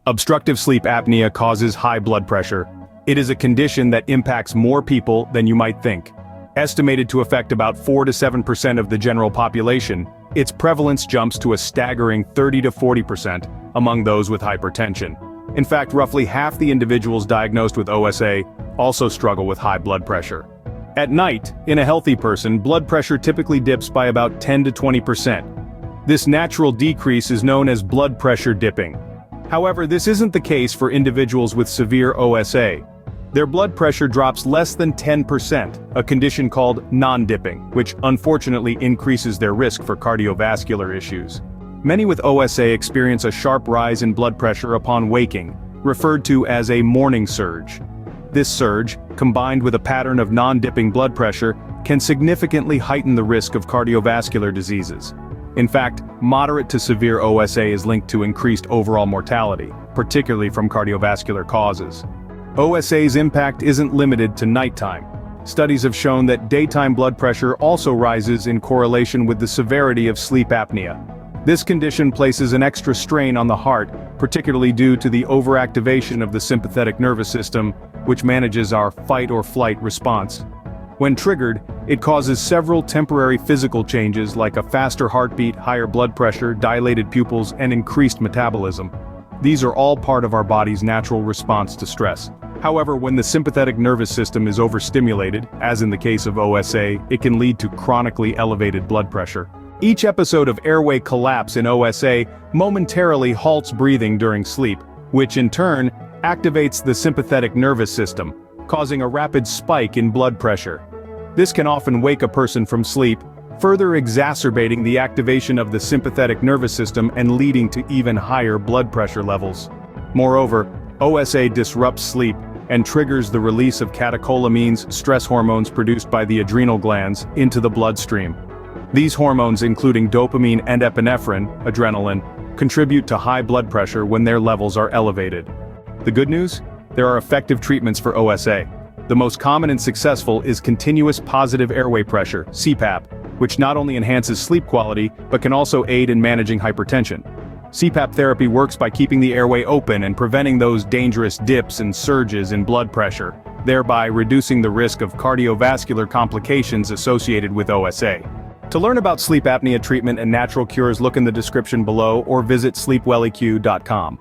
Obstructive sleep apnea causes high blood pressure. It is a condition that impacts more people than you might think. Estimated to affect about 4 to 7% of the general population, its prevalence jumps to a staggering 30 to 40% among those with hypertension. In fact, roughly half the individuals diagnosed with OSA also struggle with high blood pressure. At night, in a healthy person, blood pressure typically dips by about 10 to 20%. This natural decrease is known as blood pressure dipping. However, this isn't the case for individuals with severe OSA. Their blood pressure drops less than 10%, a condition called nondipping, which unfortunately increases their risk for cardiovascular issues. Many with OSA experience a sharp rise in blood pressure upon waking, referred to as a morning surge. This surge, combined with a pattern of non-dipping blood pressure, can significantly heighten the risk of cardiovascular diseases. In fact, moderate to severe OSA is linked to increased overall mortality, particularly from cardiovascular causes. OSA's impact isn't limited to nighttime. Studies have shown that daytime blood pressure also rises in correlation with the severity of sleep apnea. This condition places an extra strain on the heart, particularly due to the overactivation of the sympathetic nervous system, which manages our fight-or-flight response. When triggered, it causes several temporary physical changes like a faster heartbeat, higher blood pressure, dilated pupils, and increased metabolism. These are all part of our body's natural response to stress. However, when the sympathetic nervous system is overstimulated, as in the case of OSA, it can lead to chronically elevated blood pressure. Each episode of airway collapse in OSA momentarily halts breathing during sleep, which in turn activates the sympathetic nervous system, causing a rapid spike in blood pressure. This can often wake a person from sleep, further exacerbating the activation of the sympathetic nervous system and leading to even higher blood pressure levels. Moreover, OSA disrupts sleep and triggers the release of catecholamines, stress hormones produced by the adrenal glands, into the bloodstream. These hormones, including dopamine and epinephrine, adrenaline, contribute to high blood pressure when their levels are elevated. The good news? There are effective treatments for OSA. The most common and successful is continuous positive airway pressure, CPAP, which not only enhances sleep quality, but can also aid in managing hypertension. CPAP therapy works by keeping the airway open and preventing those dangerous dips and surges in blood pressure, thereby reducing the risk of cardiovascular complications associated with OSA. To learn about sleep apnea treatment and natural cures, look in the description below or visit sleepwelleq.com.